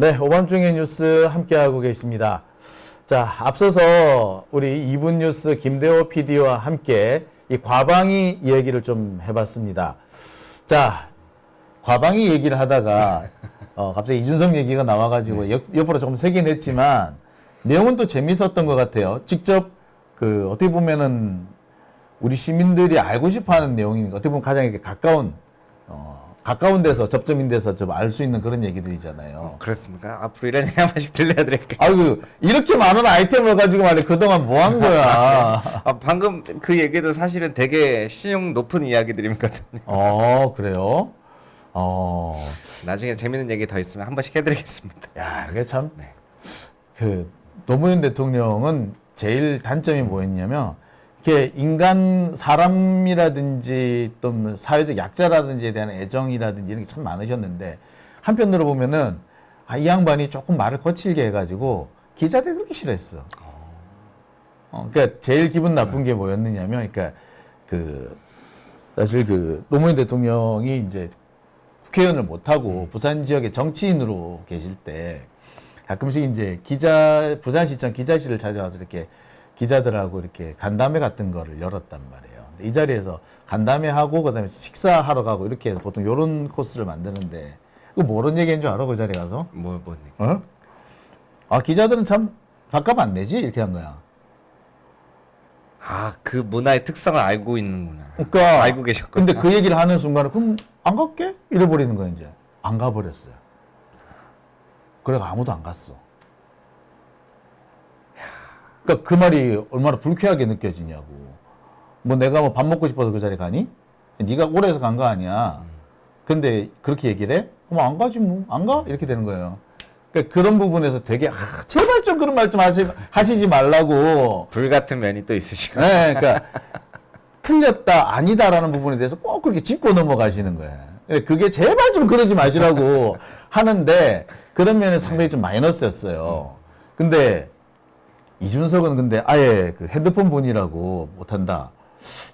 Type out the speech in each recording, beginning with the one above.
네, 오밤중의 뉴스 함께하고 계십니다. 자, 앞서서 우리 2분 뉴스 김대호 PD와 함께 이 과방위 얘기를 좀 해봤습니다. 자, 과방위 얘기를 하다가 갑자기 이준석 얘기가 나와가지고 옆으로 조금 세긴 했지만 내용은 또 재밌었던 것 같아요. 직접 어떻게 보면은 우리 시민들이 알고 싶어하는 내용이니까 어떻게 보면 가장 이렇게 가까운 데서 접점인 데서 좀 알 수 있는 그런 얘기들이잖아요. 그렇습니까? 앞으로 이런 얘기 한 번씩 들려드릴게요. 아이고 이렇게 많은 아이템을 가지고 말해 그동안 뭐 한 거야? 방금 그 얘기도 사실은 되게 신용 높은 이야기들이거든요. 그래요? 나중에 재밌는 얘기 더 있으면 한 번씩 해드리겠습니다. 야, 이게 참 노무현 대통령은 제일 단점이 뭐였냐면 이렇게 사람이라든지 또 사회적 약자라든지에 대한 애정이라든지 이런 게 참 많으셨는데 한편으로 보면은 이 양반이 조금 말을 거칠게 해가지고 기자들 그렇게 싫어했어. 그러니까 제일 기분 나쁜 게 뭐였느냐면, 그러니까 사실 노무현 대통령이 이제 국회의원을 못하고 부산 지역의 정치인으로 계실 때 가끔씩 이제 부산시청 기자실을 찾아와서 이렇게 기자들하고 이렇게 간담회 같은 거를 열었단 말이에요. 근데 이 자리에서 간담회하고 그다음에 식사하러 가고 이렇게 해서 보통 요런 코스를 만드는데 그거 뭐런 얘기인 줄 알아? 그 자리 가서? 뭔 얘기지? 기자들은 참 밥값 안 내지? 이렇게 한 거야. 그 문화의 특성을 알고 있는구나. 그러니까 알고 계셨구나. 근데 그 얘기를 하는 순간에 그럼 안 갈게? 이래버리는 거야 이제. 안 가버렸어요. 그래가 아무도 안 갔어. 그러니까 그 말이 얼마나 불쾌하게 느껴지냐고. 뭐 내가 뭐 밥 먹고 싶어서 그 자리 가니? 네가 오래서 간 거 아니야. 근데 그렇게 얘기를 해? 그럼 안 가지 뭐. 안 가? 이렇게 되는 거예요. 그러니까 그런 부분에서 되게 제발 좀 그런 말 좀 하시지 말라고. 불같은 면이 또 있으시고. 네, 그러니까 틀렸다 아니다라는 부분에 대해서 꼭 그렇게 짚고 넘어가시는 거예요. 그게 제발 좀 그러지 마시라고 하는데 그런 면에 상당히 좀 마이너스였어요. 근데 이준석은 근데 아예 그 핸드폰 본이라고 못한다.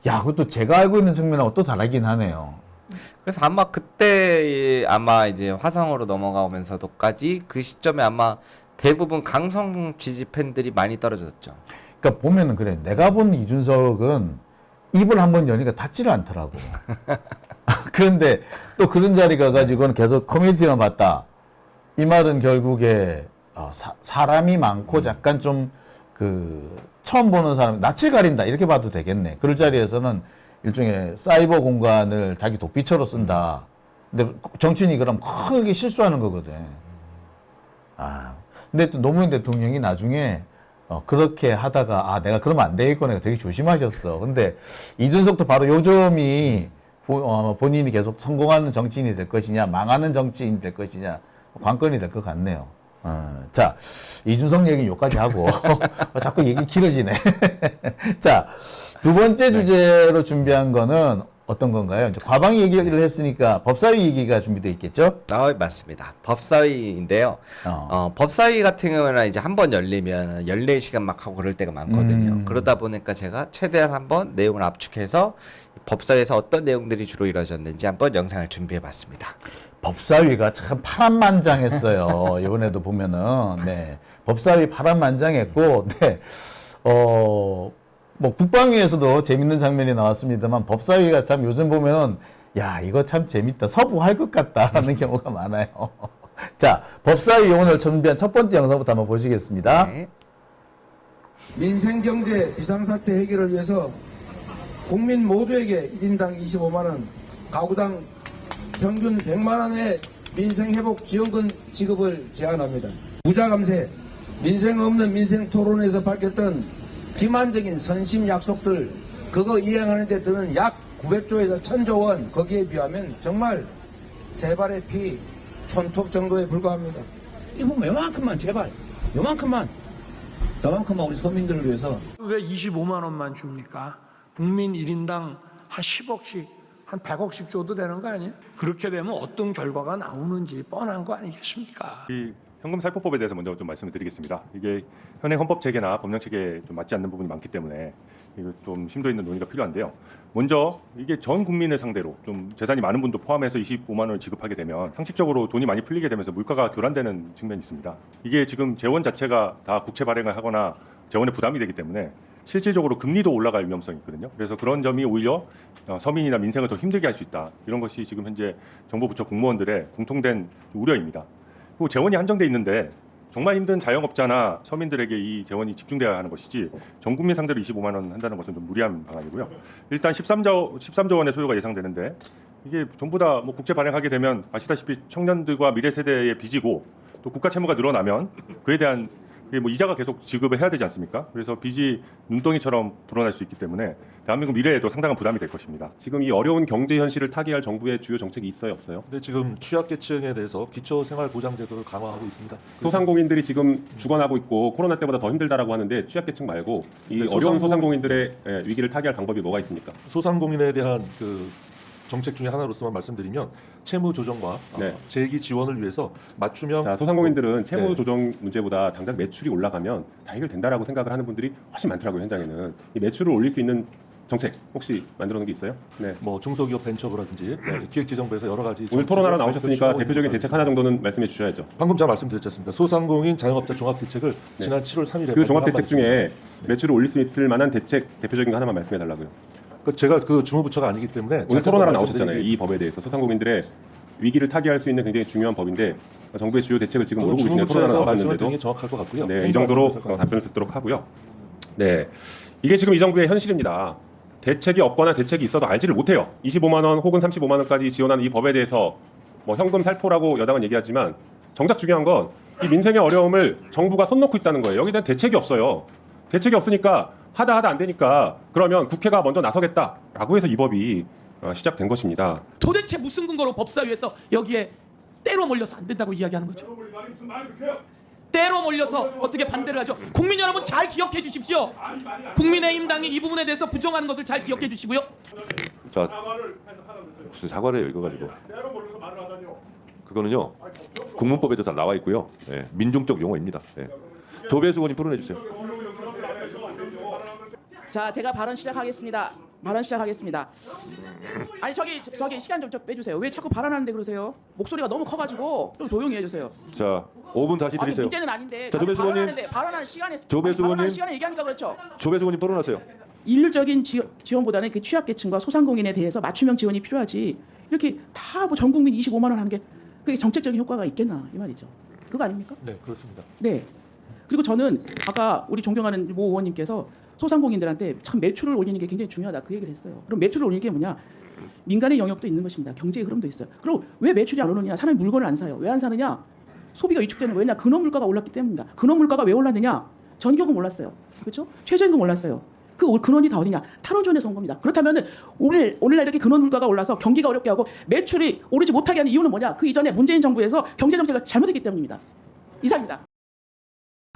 야, 그것도 제가 알고 있는 측면하고 또 다르긴 하네요. 그래서 아마 그때 이제 화성으로 넘어가면서도까지 그 시점에 아마 대부분 강성 지지 팬들이 많이 떨어졌죠. 그러니까 보면은 그래. 내가 본 이준석은 입을 한번 여니까 닫지를 않더라고. 그런데 또 그런 자리 가가지고는 계속 커뮤니티만 봤다. 이 말은 결국에 사람이 많고 약간 좀 처음 보는 사람 낯을 가린다 이렇게 봐도 되겠네. 그럴 자리에서는 일종의 사이버 공간을 자기 독비처로 쓴다. 근데 정치인이 그럼 크게 실수하는 거거든. 근데 또 노무현 대통령이 나중에 그렇게 하다가 내가 그러면 안 되겠구나 되게 조심하셨어. 근데 이준석도 바로 요점이 본인이 계속 성공하는 정치인이 될 것이냐 망하는 정치인이 될 것이냐 관건이 될 것 같네요. 자, 이준석 얘기는 여기까지 하고 자꾸 얘기 길어지네. 자, 두 번째 주제로 준비한 거는 어떤 건가요? 이제 과방위 얘기를 했으니까 법사위 얘기가 준비되어 있겠죠? 맞습니다. 법사위인데요. 법사위 같은 경우는 이제 한 번 열리면 14시간 막 하고 그럴 때가 많거든요. 그러다 보니까 제가 최대한 한번 내용을 압축해서 법사위에서 어떤 내용들이 주로 이루어졌는지 한번 영상을 준비해 봤습니다. 법사위가 참 파란만장했어요. 이번에도 보면은, 네. 법사위 파란만장했고, 네. 뭐, 국방위에서도 재밌는 장면이 나왔습니다만, 법사위가 참 요즘 보면은, 야, 이거 참 재밌다. 서부할 것 같다. 하는 경우가 많아요. 자, 법사위 오늘 준비한 첫 번째 영상부터 한번 보시겠습니다. 네. 민생경제 비상사태 해결을 위해서 국민 모두에게 1인당 25만원, 가구당 평균 100만원의 민생회복 지원금 지급을 제안합니다. 부자감세, 민생 없는 민생토론에서 밝혔던 기만적인 선심 약속들, 그거 이행하는 데 드는 약 900조에서 1000조 원, 거기에 비하면 정말 세 발의 피 손톱 정도에 불과합니다. 이거 요만큼만 제발, 요만큼만, 저만큼만 우리 서민들을 위해서. 왜 25만 원만 줍니까? 국민 1인당 한 10억씩, 한 100억씩 줘도 되는 거 아니에요? 그렇게 되면 어떤 결과가 나오는지 뻔한 거 아니겠습니까? 이 현금 살포법에 대해서 먼저 좀 말씀을 드리겠습니다. 이게 현행 헌법 체계나 법령 체계에 좀 맞지 않는 부분이 많기 때문에 이거 좀 심도 있는 논의가 필요한데요. 먼저 이게 전 국민을 상대로 좀 재산이 많은 분도 포함해서 25만 원을 지급하게 되면 상식적으로 돈이 많이 풀리게 되면서 물가가 교란되는 측면이 있습니다. 이게 지금 재원 자체가 다 국채 발행을 하거나 재원에 부담이 되기 때문에 실질적으로 금리도 올라갈 위험성이 있거든요. 그래서 그런 점이 오히려 서민이나 민생을 더 힘들게 할 수 있다. 이런 것이 지금 현재 정부 부처 공무원들의 공통된 우려입니다. 그리고 재원이 한정돼 있는데 정말 힘든 자영업자나 서민들에게 이 재원이 집중되어야 하는 것이지 전 국민 상대로 25만 원 한다는 것은 좀 무리한 방안이고요. 일단 13조 원의 소요가 예상되는데 이게 전부 다 뭐 국채 발행하게 되면 아시다시피 청년들과 미래 세대의 빚이고 또 국가 채무가 늘어나면 그에 대한 그게 뭐 이자가 계속 지급을 해야 되지 않습니까? 그래서 빚이 눈덩이처럼 불어날 수 있기 때문에 대한민국 미래에도 상당한 부담이 될 것입니다. 지금 이 어려운 경제 현실을 타개할 정부의 주요 정책이 있어요, 없어요? 근데 지금 취약계층에 대해서 기초생활보장제도를 강화하고 있습니다. 소상공인들이 지금 죽어나고 있고 코로나 때보다 더 힘들다라고 하는데 취약계층 말고 이 네, 어려운 소상공인들의 위기를 타개할 방법이 뭐가 있습니까? 소상공인에 대한 그 정책 중에 하나로서만 말씀드리면 채무 조정과 네. 재기 지원을 위해서 맞춤형 자, 소상공인들은 채무 네. 조정 문제보다 당장 매출이 올라가면 다 해결된다라고 생각을 하는 분들이 훨씬 많더라고요, 현장에는. 이 매출을 올릴 수 있는 정책 혹시 만들어 놓은 게 있어요? 네. 뭐 중소기업 벤처부라든지 기획재정부에서 여러 가지 오늘 토론하러 정책을 나오셨으니까 취하고 대표적인 있는 대책 하나 정도는 말씀해 주셔야죠. 방금 제가 말씀드렸지 않습니까? 소상공인 자영업자 종합대책을 네. 지난 7월 3일에 그 종합대책 중에 매출을 올릴 수 있을 만한 대책 대표적인 거 하나만 말씀해 달라고요. 제가 그 주무부처가 아니기 때문에 오늘 토론하러 말씀드리기- 나오셨잖아요. 이 법에 대해서 소상공인들의 위기를 타개할 수 있는 굉장히 중요한 법인데 정부의 주요 대책을 지금 모르고 계시네요. 토론하러 주무부처에서 말씀을 나오셨는데도. 드리는 게 정확할 것 같고요. 네, 이 정도로 답변을 듣도록 하고요. 네, 이게 지금 이 정부의 현실입니다. 대책이 없거나 대책이 있어도 알지를 못해요. 25만 원 혹은 35만 원까지 지원하는 이 법에 대해서 뭐 현금 살포라고 여당은 얘기하지만 정작 중요한 건 이 민생의 어려움을 정부가 손 놓고 있다는 거예요. 여기에 대한 대책이 없어요. 대책이 없으니까 하다 안 되니까 그러면 국회가 먼저 나서겠다라고 해서 이 법이 시작된 것입니다. 도대체 무슨 근거로 법사위에서 여기에 때로 몰려서 안 된다고 이야기하는 거죠? 때로 몰려서 어떻게 반대를 하죠? 국민 여러분 잘 기억해 주십시오. 국민의힘 당이 이 부분에 대해서 부정하는 것을 잘 기억해 주시고요. 자, 무슨 사과를 이거 가지고? 그거는요 국문법에도 다 나와 있고요. 예, 민중적 용어입니다. 예. 조배수 의원님 토론해 주세요. 자, 제가 발언 시작하겠습니다. 아니 저기 시간 좀 빼주세요. 왜 자꾸 발언하는데 그러세요? 목소리가 너무 커가지고 좀 조용히 해주세요. 자, 5분 다시 아니 드리세요. 문제는 아닌데 자, 조배수 의원님. 발언하는 시간에 조배수 발언하는 의원님. 시간에 얘기하니까 그렇죠. 조배수 의원님 토론하세요. 일률적인 지원보다는 그 취약계층과 소상공인에 대해서 맞춤형 지원이 필요하지. 이렇게 다 뭐 전 국민 25만 원 하는 게 그게 정책적인 효과가 있겠나 이 말이죠. 그거 아닙니까? 네, 그렇습니다. 네. 그리고 저는 아까 우리 존경하는 모 의원님께서 소상공인들한테 참 매출을 올리는 게 굉장히 중요하다 그 얘기를 했어요. 그럼 매출을 올리는 게 뭐냐? 민간의 영역도 있는 것입니다. 경제의 흐름도 있어요. 그럼 왜 매출이 안 오르냐? 사람이 물건을 안 사요. 왜 안 사느냐? 소비가 위축되는 거예요. 왜냐? 근원 물가가 올랐기 때문입니다. 근원 물가가 왜 올랐느냐? 전기요금 올랐어요. 그렇죠? 최저임금 올랐어요. 그 근원이 다 어디냐? 탈원전에서 온 겁니다. 그렇다면은 오늘날 이렇게 근원 물가가 올라서 경기가 어렵게 하고 매출이 오르지 못하게 하는 이유는 뭐냐? 그 이전에 문재인 정부에서 경제 정책을 잘못했기 때문입니다. 이상입니다.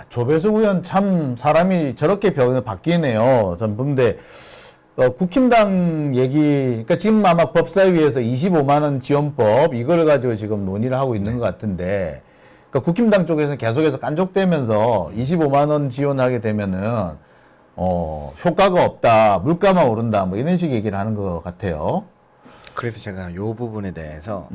조배수 의원 참 사람이 저렇게 바뀌네요. 전 근데 국힘당 얘기, 그러니까 지금 아마 법사위에서 25만 원 지원법 이걸 가지고 지금 논의를 하고 있는 것 같은데, 그러니까 국힘당 쪽에서 계속해서 깐족되면서 25만 원 지원하게 되면은 효과가 없다, 물가만 오른다, 뭐 이런 식의 얘기를 하는 것 같아요. 그래서 제가 이 부분에 대해서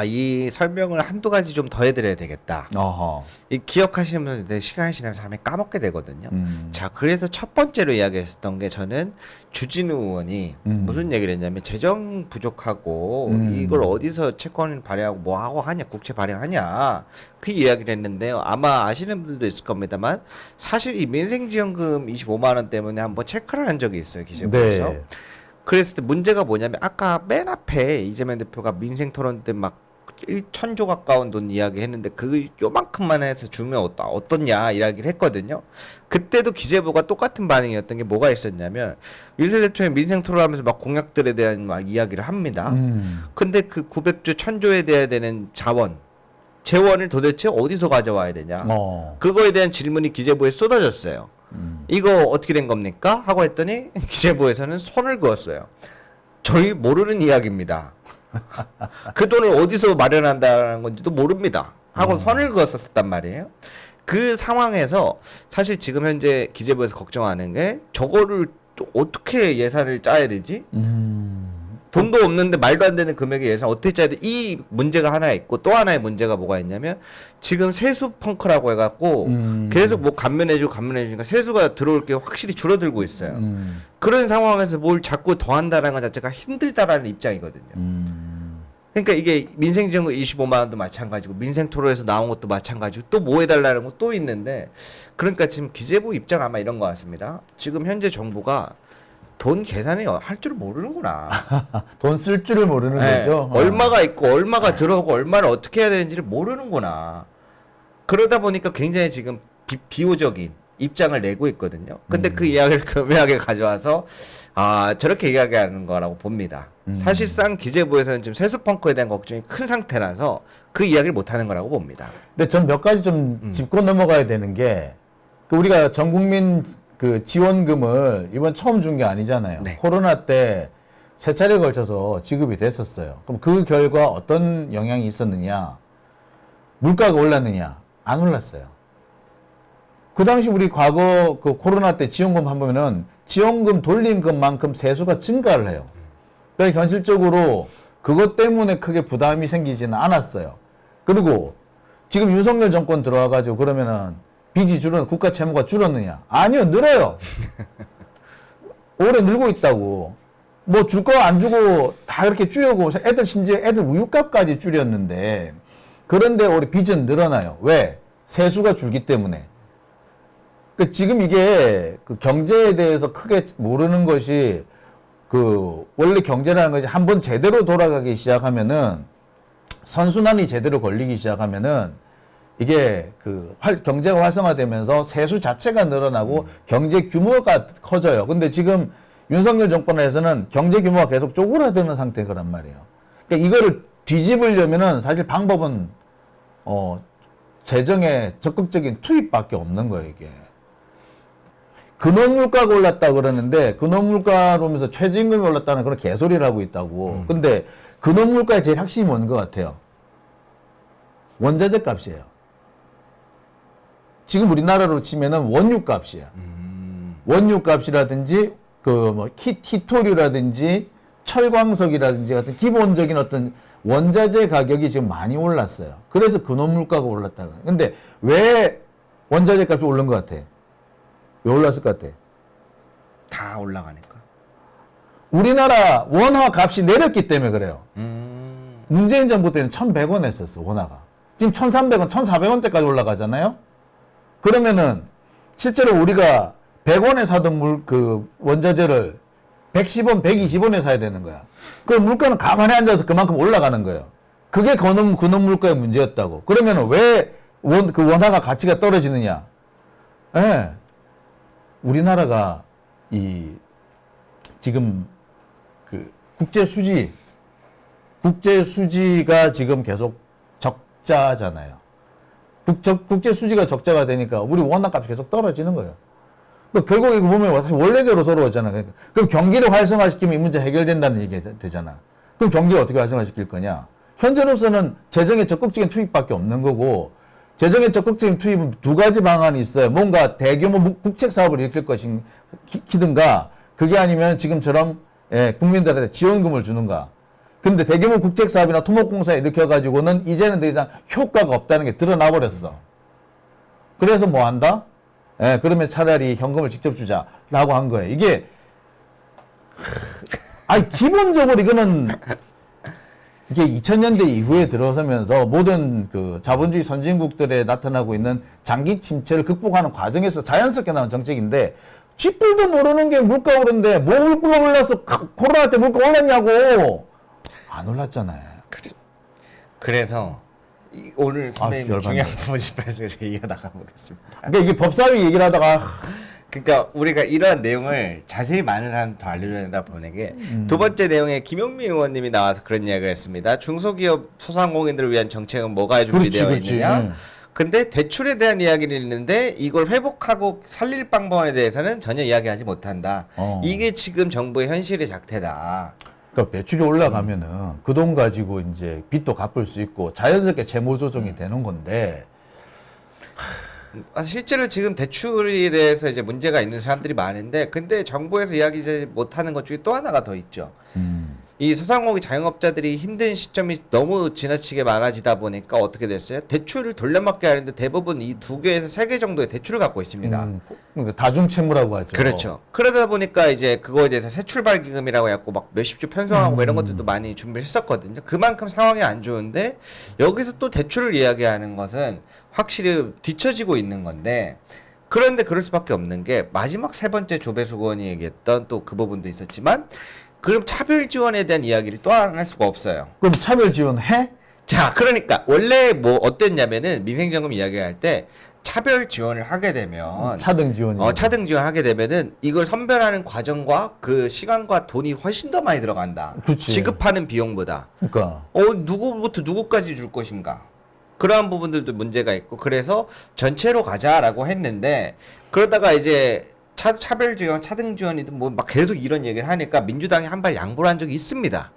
이 설명을 한두 가지 좀 더 해드려야 되겠다. 어허. 이 기억하시는 분들 시간이 지나면 사람이 까먹게 되거든요. 자, 그래서 첫 번째로 이야기했었던 게 저는 주진우 의원이 무슨 얘기를 했냐면 재정 부족하고 이걸 어디서 채권 발행하고 뭐 하고 하냐, 국채 발행하냐 그 이야기를 했는데요. 아마 아시는 분들도 있을 겁니다만 사실 이 민생지원금 25만 원 때문에 한번 체크를 한 적이 있어요, 기재부에서. 네. 그랬을 때 문제가 뭐냐면 아까 맨 앞에 이재명 대표가 민생 토론 때 막 1,000조 가까운 돈 이야기했는데 그 요만큼만 해서 주면 어떻냐 이야기를 했거든요. 그때도 기재부가 똑같은 반응이었던 게 뭐가 있었냐면 윤석열 대통령이 민생 토론하면서 막 공약들에 대한 막 이야기를 합니다. 근데 그 900조 1,000조에 대해야 되는 재원을 도대체 어디서 가져와야 되냐. 그거에 대한 질문이 기재부에 쏟아졌어요. 이거 어떻게 된 겁니까? 하고 했더니 기재부에서는 손을 그었어요. 저희 모르는 이야기입니다. 그 돈을 어디서 마련한다는 건지도 모릅니다. 하고 선을 그었었단 말이에요. 그 상황에서 사실 지금 현재 기재부에서 걱정하는 게 저거를 또 어떻게 예산을 짜야 되지? 돈도 없는데 말도 안 되는 금액의 예산 어떻게 짜야 돼? 이 문제가 하나 있고 또 하나의 문제가 뭐가 있냐면 지금 세수 펑크라고 해갖고 계속 뭐 감면해주니까 세수가 들어올 게 확실히 줄어들고 있어요. 그런 상황에서 뭘 자꾸 더 한다는 것 자체가 힘들다라는 입장이거든요. 그러니까 이게 민생지원금 25만 원도 마찬가지고 민생토론에서 나온 것도 마찬가지고 또 뭐 해달라는 거 또 있는데 그러니까 지금 기재부 입장 아마 이런 것 같습니다. 지금 현재 정부가 돈 계산을 할 줄 모르는구나. 돈 쓸 줄을 모르는 네, 거죠. 얼마가 있고 얼마가 들어오고 얼마를 어떻게 해야 되는지를 모르는구나. 그러다 보니까 굉장히 지금 비호적인 입장을 내고 있거든요. 근데 그 이야기를 교묘하게 가져와서 저렇게 이야기하는 거라고 봅니다. 사실상 기재부에서는 지금 세수 펑크에 대한 걱정이 큰 상태라서 그 이야기를 못 하는 거라고 봅니다. 근데 전 몇 가지 좀 짚고 넘어가야 되는 게 우리가 전 국민 그 지원금을 이번 처음 준 게 아니잖아요. 네. 코로나 때 세 차례 걸쳐서 지급이 됐었어요. 그럼 그 결과 어떤 영향이 있었느냐? 물가가 올랐느냐? 안 올랐어요. 그 당시 우리 과거 그 코로나 때 지원금 한보면은 지원금 돌린 것만큼 세수가 증가를 해요. 그러니까 현실적으로 그것 때문에 크게 부담이 생기지는 않았어요. 그리고 지금 윤석열 정권 들어와가지고 그러면은 빚이 국가 채무가 줄었느냐? 아니요, 늘어요. 오래 늘고 있다고. 뭐 줄 거 안 주고 다 이렇게 줄이고 심지어 애들 우유값까지 줄였는데 그런데 올해 빚은 늘어나요. 왜? 세수가 줄기 때문에. 그러니까 지금 이게 그 경제에 대해서 크게 모르는 것이 그 원래 경제라는 것이 한번 제대로 돌아가기 시작하면은 선순환이 제대로 걸리기 시작하면은 이게 그 경제가 활성화되면서 세수 자체가 늘어나고 경제 규모가 커져요. 근데 지금 윤석열 정권에서는 경제 규모가 계속 쪼그라드는 상태인 거란 말이에요. 그러니까 이거를 뒤집으려면은 사실 방법은 재정에 적극적인 투입밖에 없는 거예요, 이게. 근원물가가 올랐다 그러는데 근원물가로 하면서 최저임금이 올랐다는 그런 개소리를 하고 있다고. 근데 근원물가의 제일 핵심이 뭔 것 같아요? 원자재 값이에요. 지금 우리나라로 치면은 원유 값이야. 원유 값이라든지 그 뭐 희토류라든지 철광석이라든지 같은 기본적인 어떤 원자재 가격이 지금 많이 올랐어요. 그래서 근원물가가 올랐다가. 근데 왜 원자재 값이 오른 것 같아? 왜 올랐을 것 같아? 다 올라가니까. 우리나라 원화 값이 내렸기 때문에 그래요. 문재인 정부 때는 1,100원 했었어, 원화가. 지금 1,300원, 1,400원대까지 올라가잖아요? 그러면은 실제로 우리가 100원에 사던 그 원자재를 110원, 120원에 사야 되는 거야. 그럼 물가는 가만히 앉아서 그만큼 올라가는 거예요. 그게 근원 물가의 문제였다고. 그러면은 왜 그 원화가 가치가 떨어지느냐? 예. 우리나라가 지금 그 국제 수지가 지금 계속 적자잖아요. 국제 수지가 적자가 되니까 우리 원화값이 계속 떨어지는 거예요. 결국 이거 보면 원래대로 돌아오잖아. 그럼 경기를 활성화시키면 이 문제 해결된다는 얘기가 되잖아. 그럼 경기를 어떻게 활성화시킬 거냐? 현재로서는 재정의 적극적인 투입밖에 없는 거고, 재정의 적극적인 투입은 두 가지 방안이 있어요. 뭔가 대규모 국책 사업을 일으킬 것이든가, 그게 아니면 지금처럼 국민들한테 지원금을 주는가. 근데 대규모 국책 사업이나 토목공사 일으켜가지고는 이제는 더 이상 효과가 없다는 게 드러나 버렸어. 그래서 뭐 한다? 그러면 차라리 현금을 직접 주자라고 한 거예요. 이게 기본적으로 이거는 이게 2000년대 이후에 들어서면서 모든 그 자본주의 선진국들에 나타나고 있는 장기 침체를 극복하는 과정에서 자연스럽게 나온 정책인데 쥐뿔도 모르는 게 물가 오른데 뭐 물가가 올라서 코로나 때 물가 올랐냐고. 안 올랐잖아요. 그래서 오늘 선배님 중요한 부분 짚어서 이어나가 보겠습니다. 그러니까 이게 법사위 얘기를 하다가 그러니까 우리가 이러한 내용을 자세히 많은 사람 더 알려준다 보내게 두 번째 내용에 김용민 의원님이 나와서 그런 이야기를 했습니다. 중소기업 소상공인들을 위한 정책은 뭐가 준비되어 있느냐? 근데 대출에 대한 이야기를 했는데 이걸 회복하고 살릴 방법에 대해서는 전혀 이야기하지 못한다. 이게 지금 정부의 현실의 작태다. 그러니까 매출이 올라가면은 그 돈 가지고 이제 빚도 갚을 수 있고 자연스럽게 재무 조정이 되는 건데. 실제로 지금 대출에 대해서 이제 문제가 있는 사람들이 많은데, 근데 정부에서 이야기 못하는 것 중에 또 하나가 더 있죠. 이 소상공인 자영업자들이 힘든 시점이 너무 지나치게 많아지다 보니까 어떻게 됐어요? 대출을 돌려막기 하는데 대부분 이 2개에서 3개 정도의 대출을 갖고 있습니다. 그러니까 다중채무라고 하죠. 그렇죠. 그러다 보니까 이제 그거에 대해서 새 출발 기금이라고 해갖고 막 몇십 조 편성하고 뭐 이런 것들도 많이 준비를 했었거든요. 그만큼 상황이 안 좋은데 여기서 또 대출을 이야기하는 것은 확실히 뒤처지고 있는 건데, 그런데 그럴 수밖에 없는 게 마지막 세 번째 조배수 의원이 얘기했던 또 그 부분도 있었지만, 그럼 차별 지원에 대한 이야기를 또 안 할 수가 없어요. 그럼 차별 지원해? 자, 그러니까 원래 뭐 어땠냐면은 민생지원금 이야기할 때 차별 지원을 하게 되면 차등 지원이. 차등 지원하게 되면은 이걸 선별하는 과정과 그 시간과 돈이 훨씬 더 많이 들어간다. 그치. 지급하는 비용보다. 그러니까. 누구부터 누구까지 줄 것인가. 그러한 부분들도 문제가 있고, 그래서 전체로 가자라고 했는데, 그러다가 이제 차별 지원, 차등 지원이든 뭐 막 계속 이런 얘기를 하니까 민주당이 한 발 양보를 한 적이 있습니다.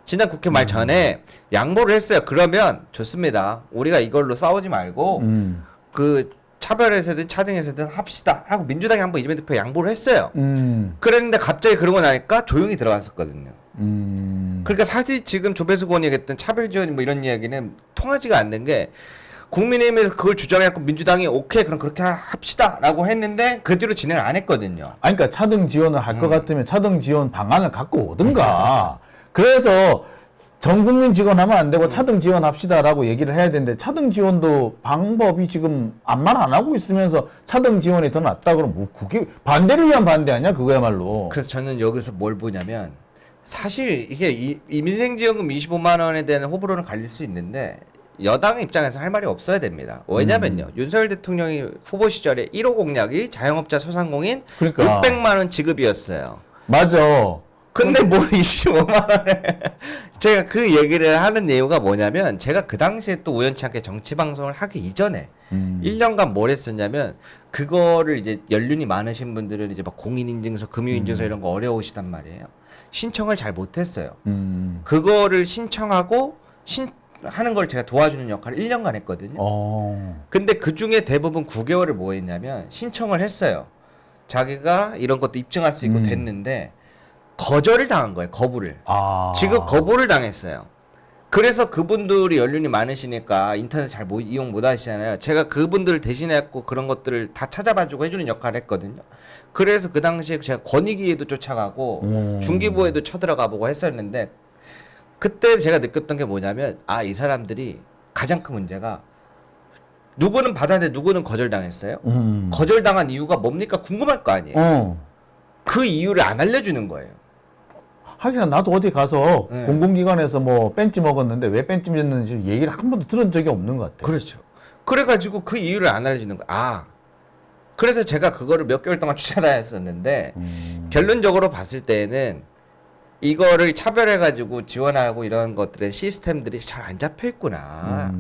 지난 국회 말 전에 양보를 했어요. 그러면 좋습니다. 우리가 이걸로 싸우지 말고 그 차별에서든 차등에서든 합시다 하고 민주당이 한번 이재명 대표 양보를 했어요. 그랬는데 갑자기 그러고 나니까 조용히 들어갔었거든요. 그러니까 사실 지금 조배수 의원이 얘기했던 차별 지원 뭐 이런 이야기는 통하지가 않는 게, 국민의힘에서 그걸 주장해갖고 민주당이 오케이 그럼 그렇게 합시다라고 했는데 그 뒤로 진행을 안 했거든요. 아니, 그러니까 차등 지원을 할 것 같으면 차등 지원 방안을 갖고 오든가. 그래서 전 국민 지원하면 안 되고 차등 지원합시다라고 얘기를 해야 되는데, 차등 지원도 방법이 지금 아무 말 안 하고 있으면서 차등 지원이 더 낫다 그러면 뭐 그게 반대를 위한 반대 아니야 그거야말로. 그래서 저는 여기서 뭘 보냐면, 사실 이게 이 민생지원금 25만 원에 대한 호불호는 갈릴 수 있는데 여당 입장에서 할 말이 없어야 됩니다. 왜냐면요, 윤석열 대통령이 후보 시절에 1호 공약이 자영업자 소상공인 그러니까. 600만 원 지급이었어요. 맞아. 근데 뭘 25만 원에 제가 그 얘기를 하는 이유가 뭐냐면, 제가 그 당시에 또 우연치 않게 정치 방송을 하기 이전에 1년간 뭘 했었냐면, 그거를 이제 연륜이 많으신 분들은 이제 막 공인인증서, 금융인증서 이런 거 어려우시단 말이에요. 신청을 잘 못했어요. 그거를 신청하고 하는 걸 제가 도와주는 역할을 1년간 했거든요. 근데 그 중에 대부분 9개월을 뭐 했냐면 신청을 했어요. 자기가 이런 것도 입증할 수 있고 됐는데 거절을 당한 거예요. 거부를. 지금 거부를 당했어요. 그래서 그분들이 연륜이 많으시니까 인터넷 잘 이용 못 하시잖아요. 제가 그분들을 대신해갖고 그런 것들을 다 찾아봐주고 해주는 역할을 했거든요. 그래서 그 당시에 제가 권익위에도 쫓아가고 중기부에도 쳐들어가보고 했었는데, 그때 제가 느꼈던 게 뭐냐면, 이 사람들이 가장 큰 문제가, 누구는 받았는데 누구는 거절당했어요. 거절당한 이유가 뭡니까 궁금할 거 아니에요. 그 이유를 안 알려주는 거예요. 하긴 나도 어디 가서 네. 공공기관에서 뭐 벤치 먹었는데 왜 벤치 먹는지 얘기를 한 번도 들은 적이 없는 것 같아요. 그렇죠. 그래가지고 그 이유를 안 알려주는 거야. 그래서 제가 그거를 몇 개월 동안 쫓아다녔었는데 결론적으로 봤을 때는 이거를 차별해가지고 지원하고 이런 것들의 시스템들이 잘 안 잡혀 있구나.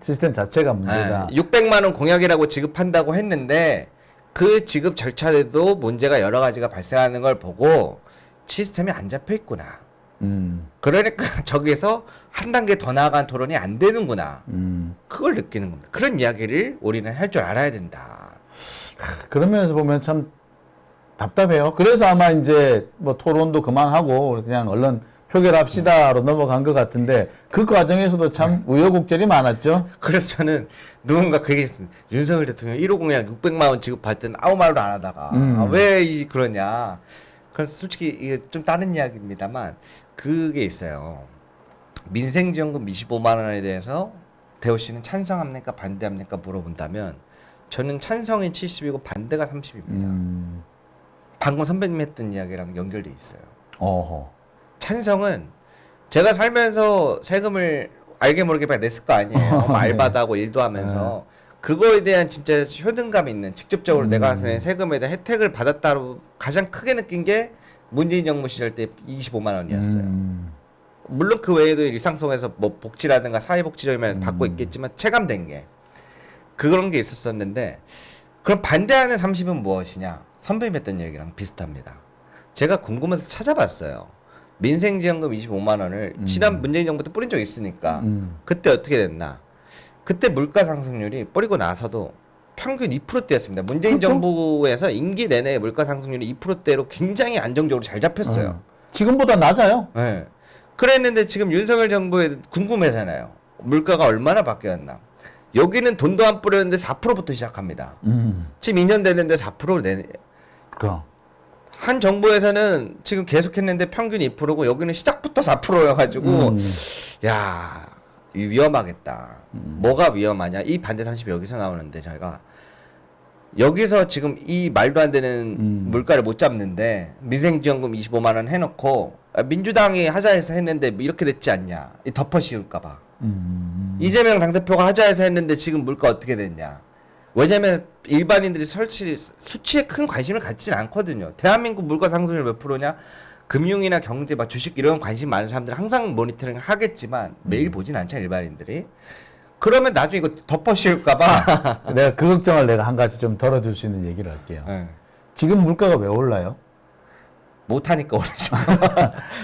시스템 자체가 문제다. 600만 원 공약이라고 지급한다고 했는데 그 지급 절차에도 문제가 여러 가지가 발생하는 걸 보고 시스템이 안 잡혀 있구나. 그러니까 저기서 한 단계 더 나아간 토론이 안 되는구나. 그걸 느끼는 겁니다. 그런 이야기를 우리는 할 줄 알아야 된다. 그런 면에서 보면 참 답답해요. 그래서 아마 이제 뭐 토론도 그만하고 그냥 얼른 표결합시다로 넘어간 것 같은데, 그 과정에서도 참 우여곡절이 많았죠. 그래서 저는 누군가 그 얘기했습니다. 윤석열 대통령 1호 공약 600만 원 지급할 때는 아무 말도 안 하다가 왜 그러냐. 그래서 솔직히 이게 좀 다른 이야기입니다만 그게 있어요. 민생지원금 25만 원에 대해서 대호 씨는 찬성합니까 반대합니까 물어본다면 저는 찬성이 70이고 반대가 30입니다. 방금 선배님 했던 이야기랑 연결돼 있어요. 찬성은 제가 살면서 세금을 알게 모르게 냈을 거 아니에요. 뭐 알바도 하고 일도 하면서 그거에 대한 진짜 효능감 있는, 직접적으로 내가 낸 세금에 대한 혜택을 받았다고 가장 크게 느낀 게 문재인 정부 시절 때 25만 원이었어요. 물론 그 외에도 일상성에서 뭐 복지라든가 사회복지점에서 받고 있겠지만 체감된 게 그런 게 있었었는데, 그럼 반대하는 30은 무엇이냐? 선배님 했던 얘기랑 비슷합니다. 제가 궁금해서 찾아봤어요. 민생지원금 25만 원을 지난 문재인 정부 때 뿌린 적이 있으니까 그때 어떻게 됐나? 그때 물가 상승률이 뿌리고 나서도 평균 2%대였습니다. 문재인 그렇죠? 정부에서 임기 내내 물가 상승률이 2%대로 굉장히 안정적으로 잘 잡혔어요. 지금보다 낮아요. 네. 그랬는데 지금 윤석열 정부에 궁금하잖아요. 물가가 얼마나 바뀌었나? 여기는 돈도 안 뿌렸는데 4%부터 시작합니다. 지금 2년 됐는데 4%를 내네. 그럼. 한 정부에서는 지금 계속했는데 평균 2%고 여기는 시작부터 4%여가지고 야 위험하겠다. 뭐가 위험하냐? 이 반대 30이 여기서 나오는데 저희가 여기서 지금 이 말도 안 되는 물가를 못 잡는데 민생지원금 25만 원 해놓고 민주당이 하자해서 했는데 이렇게 됐지 않냐? 이 덮어 씌울까봐. 이재명 당대표가 하자해서 했는데 지금 물가 어떻게 됐냐? 왜냐면 일반인들이 솔직히 수치에 큰 관심을 갖지는 않거든요. 대한민국 물가 상승률 몇 프로냐? 금융이나 경제, 막 주식 이런 관심 많은 사람들은 항상 모니터링을 하겠지만 매일 보진 않잖아요, 일반인들이. 그러면 나중에 이거 덮어 씌울까봐. 내가 그 걱정을 내가 한 가지 좀 덜어줄 수 있는 얘기를 할게요. 네. 지금 물가가 왜 올라요? 못하니까 오르죠.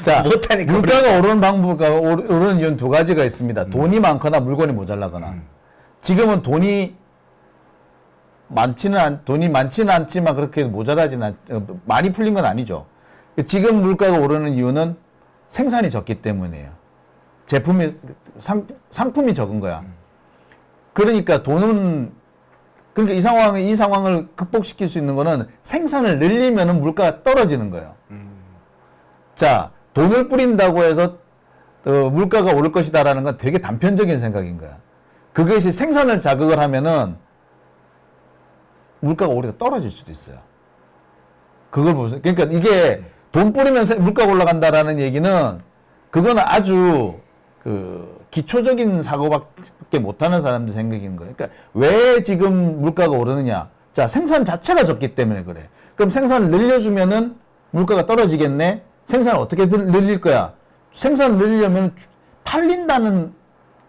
자, 못하니까 물가가 오르는 방법과 오르는 이유는 두 가지가 있습니다. 돈이 많거나 물건이 모자라거나. 지금은 돈이 많지는 않지만 그렇게 모자라지는 많이 풀린 건 아니죠. 지금 물가가 오르는 이유는 생산이 적기 때문이에요. 제품이 상품이 적은 거야. 그러니까 그러니까 이 상황을 극복시킬 수 있는 거는 생산을 늘리면은 물가가 떨어지는 거예요. 자, 돈을 뿌린다고 해서 물가가 오를 것이다라는 건 되게 단편적인 생각인 거야. 그것이 생산을 자극을 하면은 물가가 오히려 떨어질 수도 있어요. 그걸 보세요. 그러니까 이게 돈 뿌리면 물가가 올라간다라는 얘기는 그거는 아주 기초적인 사고밖에 못하는 사람들 생각인 거예요. 그러니까 왜 지금 물가가 오르느냐? 자, 생산 자체가 적기 때문에 그래. 그럼 생산을 늘려주면은 물가가 떨어지겠네? 생산을 어떻게 늘릴 거야? 생산을 늘리려면 팔린다는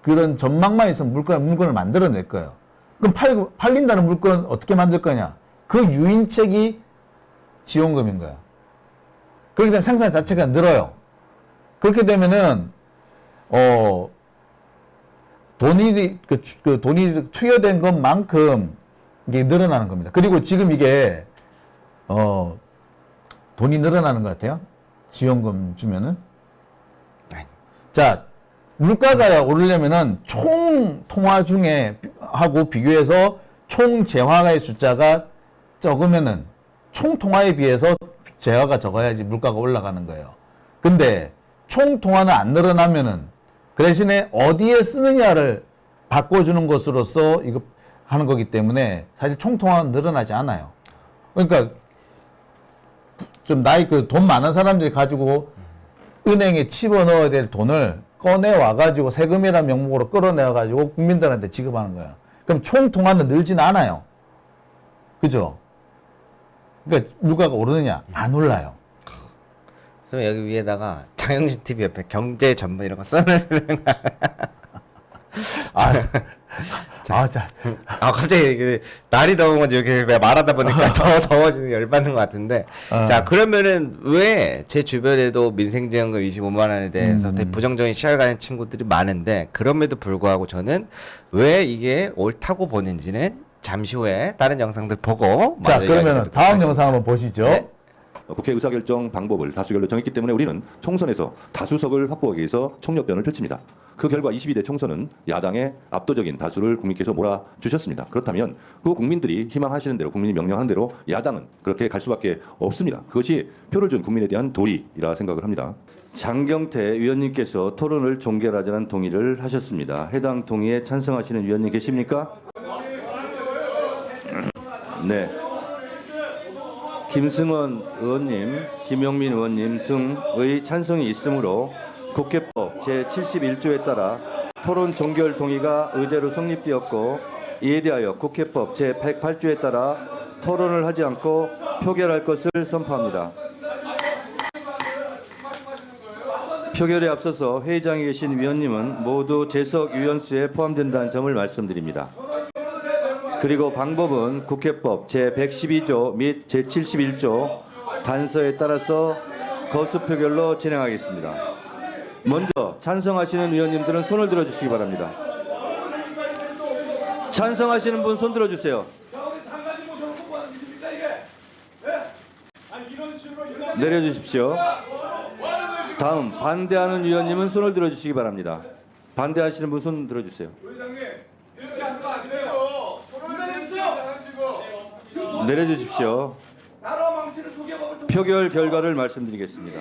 그런 전망만 있으면 물건을 만들어낼 거예요. 그럼 팔린다는 물건을 어떻게 만들 거냐? 그 유인책이 지원금인 거야. 그렇게 되면 생산 자체가 늘어요. 그렇게 되면은, 돈이 투여된 것만큼 이게 늘어나는 겁니다. 그리고 지금 이게, 돈이 늘어나는 것 같아요. 지원금 주면은. 자, 물가가 오르려면은 총 통화 중에 하고 비교해서 총 재화의 숫자가 적으면은 총 통화에 비해서 재화가 적어야지 물가가 올라가는 거예요. 근데 총 통화는 안 늘어나면은 그 대신에 어디에 쓰느냐를 바꿔주는 것으로서 이거 하는 거기 때문에 사실 총 통화는 늘어나지 않아요. 그러니까 좀 돈 많은 사람들이 가지고 은행에 집어넣어야 될 돈을 꺼내와 가지고 세금이라는 명목으로 끌어내와 가지고 국민들한테 지급하는 거야. 그럼 총 통화는 늘진 않아요. 그죠? 그러니까 물가가 오르느냐? 안 올라요. 그럼 여기 위에다가 장영진 TV 옆에 경제 전문 이런 거 써놔주는 거. 갑자기 날이 더우면 이렇게 말하다 보니까 더 더워지는 열받는 것 같은데. 자, 그러면은 왜 제 주변에도 민생지원금 25만 원에 대해서 되게 부정적인 시각을 가진 친구들이 많은데 그럼에도 불구하고 저는 왜 이게 옳다고 보는지는 잠시 후에 다른 영상들 보고. 자, 그러면 다음 영상 한번 보시죠. 네. 국회 의사결정 방법을 다수결로 정했기 때문에 우리는 총선에서 다수석을 확보하기 위해서 총력전을 펼칩니다. 그 결과 22대 총선은 야당의 압도적인 다수를 국민께서 몰아주셨습니다. 그렇다면 그 국민들이 희망하시는 대로, 국민이 명령하는 대로 야당은 그렇게 갈 수밖에 없습니다. 그것이 표를 준 국민에 대한 도리라 생각을 합니다. 장경태 위원님께서 토론을 종결하자는 동의를 하셨습니다. 해당 동의에 찬성하시는 위원님 계십니까? 네. 김승원 의원님, 김용민 의원님 등의 찬성이 있으므로 국회법 제71조에 따라 토론 종결 동의가 의대로 성립되었고 이에 대하여 국회법 제108조에 따라 토론을 하지 않고 표결할 것을 선포합니다. 표결에 앞서서 회의장에 계신 위원님은 모두 재석 위원수에 포함된다는 점을 말씀드립니다. 그리고 방법은 국회법 제112조 및 제71조 단서에 따라서 거수 표결로 진행하겠습니다. 먼저 찬성하시는 의원님들은 손을 들어주시기 바랍니다. 찬성하시는 분 손 들어주세요. 내려주십시오. 다음 반대하는 의원님은 손을 들어주시기 바랍니다. 반대하시는 분 손 들어주세요. 내려주십시오. 표결 결과를 말씀드리겠습니다.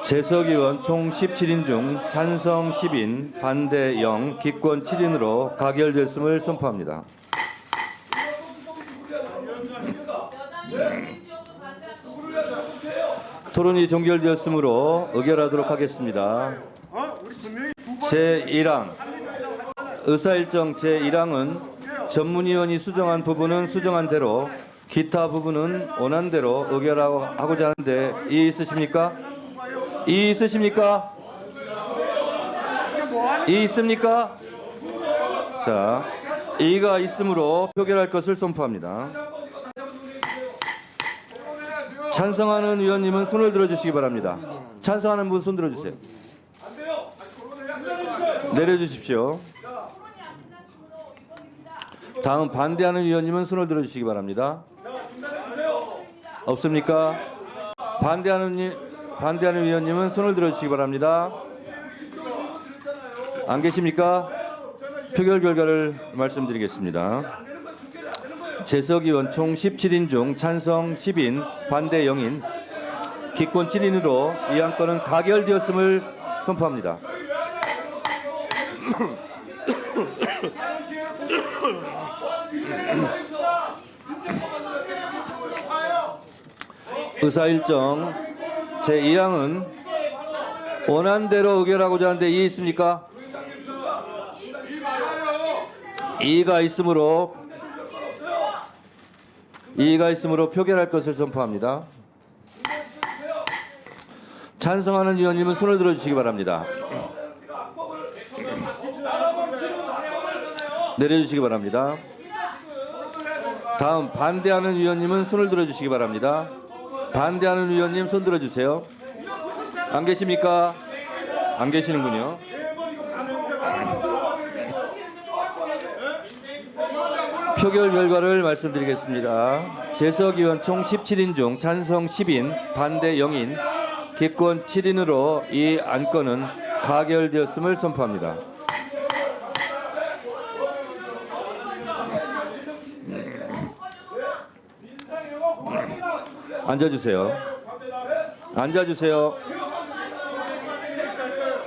재석 의원 총 17인 중 찬성 10인, 반대 0, 기권 7인으로 가결됐음을 선포합니다. 토론이 종결되었으므로 의결하도록 하겠습니다. 제1항 의사일정 제1항은 전문위원이 수정한 부분은 수정한 대로, 기타 부분은 원한 대로 의결하고자 하는데 이의 있으십니까? 이의 있으십니까? 이의 있습니까? 자, 이의가 있으므로 표결할 것을 선포합니다. 찬성하는 의원님은 손을 들어주시기 바랍니다. 찬성하는 분 손 들어주세요. 내려주십시오. 다음 반대하는 의원님은 손을 들어주시기 바랍니다. 없습니까? 반대하는 의원님은 손을 들어주시기 바랍니다. 안 계십니까? 표결 결과를 말씀드리겠습니다. 재석 의원 총 17인 중 찬성 10인, 반대 0인, 기권 7인으로 이 안건은 가결되었음을 선포합니다. 의사일정 제2항은 원안대로 의결하고자 하는데 이의 있습니까? 이의가 있으므로 표결할 것을 선포합니다. 찬성하는 의원님은 손을 들어주시기 바랍니다. 내려주시기 바랍니다. 다음 반대하는 의원님은 손을 들어주시기 바랍니다. 반대하는 의원님 손 들어주세요. 안 계십니까? 안 계시는군요. 표결 결과를 말씀드리겠습니다. 재석 의원 총 17인 중 찬성 10인, 반대 0인, 기권 7인으로 이 안건은 가결되었음을 선포합니다. 앉아주세요. 앉아주세요.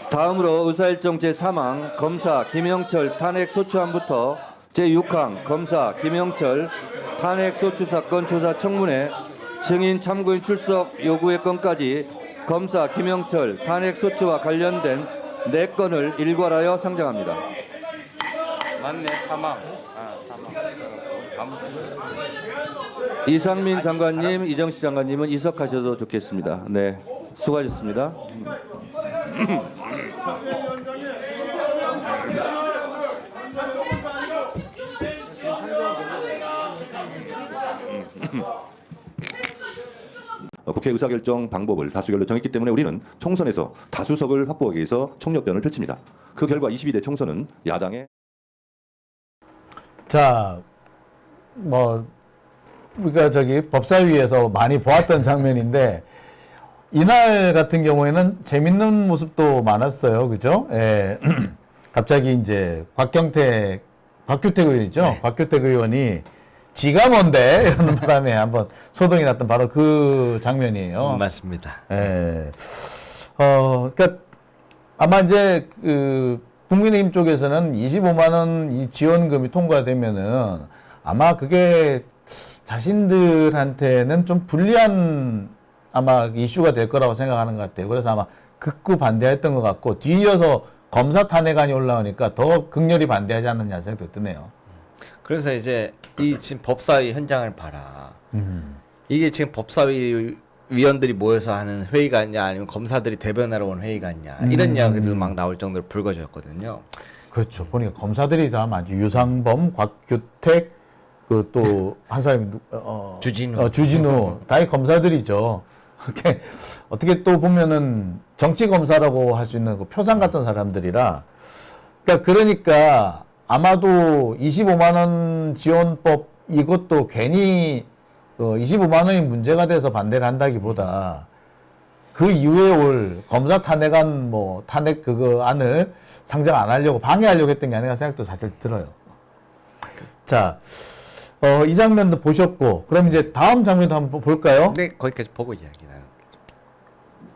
다음으로 의사일정 제3항 검사 김영철 탄핵소추안부터 제6항 검사 김영철 탄핵소추 사건 조사 청문회 증인 참고인 출석 요구의 건까지 검사 김영철 탄핵소추와 관련된 4건을 일괄하여 상정합니다. 맞네, 사망. 이상민 장관님, 이정식 장관님은 이석하셔도 좋겠습니다. 네, 수고하셨습니다. 국회 의사결정 방법을 다수결로 정했기 때문에 우리는 총선에서 다수석을 확보하기 위해서 총력전을 펼칩니다. 그 결과 22대 총선은 야당의 자, 뭐 우리가 법사위에서 많이 보았던 장면인데 이날 같은 경우에는 재밌는 모습도 많았어요, 그죠? 예. 갑자기 이제 곽주택 의원이죠. 네. 곽주택 의원이 지가 뭔데? 이러는 바람에 한번 소동이 났던 바로 그 장면이에요. 맞습니다. 예. 그러니까 아마 이제 국민의힘 쪽에서는 25만 원 이 지원금이 통과되면은 아마 그게 자신들한테는 좀 불리한 아마 이슈가 될 거라고 생각하는 것 같아요. 그래서 아마 극구 반대했던 것 같고 뒤이어서 검사 탄핵안이 올라오니까 더 극렬히 반대하지 않느냐 생각도 드네요. 그래서 이제 이 지금 법사위 현장을 봐라. 이게 지금 법사위 위원들이 모여서 하는 회의 같냐 아니면 검사들이 대변하러 온 회의 같냐 이런 이야기들 막 나올 정도로 불거졌거든요. 그렇죠. 보니까 검사들이 다 아주 유상범, 곽규택, 그 또 한 사람이 주진우. 주진우 다 검사들이죠. 어떻게 또 보면은 정치 검사라고 할 수 있는 그 표상 같은 사람들이라 그러니까 아마도 25만 원 지원법 이것도 괜히 25만 원이 문제가 돼서 반대를 한다기보다 그 이후에 올 검사 탄핵안 탄핵 그거 안을 상정 안 하려고 방해하려고 했던 게 아닌가 생각도 사실 들어요. 자, 이 장면도 보셨고 그럼 이제 다음 장면도 한번 볼까요? 네, 거기까지 보고 이야기 나누겠습니다.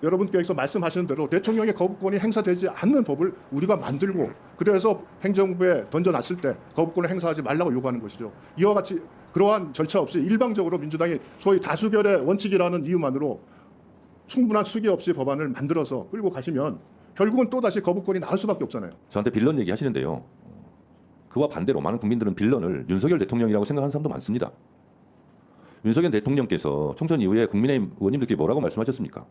여러분께서 말씀하시는 대로 대통령의 거부권이 행사되지 않는 법을 우리가 만들고 그래서 행정부에 던져놨을 때 거부권을 행사하지 말라고 요구하는 것이죠. 이와 같이 그러한 절차 없이 일방적으로 민주당이 소위 다수결의 원칙이라는 이유만으로 충분한 수기 없이 법안을 만들어서 끌고 가시면 결국은 또다시 거부권이 나올 수밖에 없잖아요. 저한테 빌런 얘기 하시는데요. 그와 반대로 많은 국민들은 빌런을 윤석열 대통령이라고 생각하는 사람도 많습니다. 윤석열 대통령께서 총선 이후에 국민의힘 의원님들께 뭐라고 말씀하셨습니까?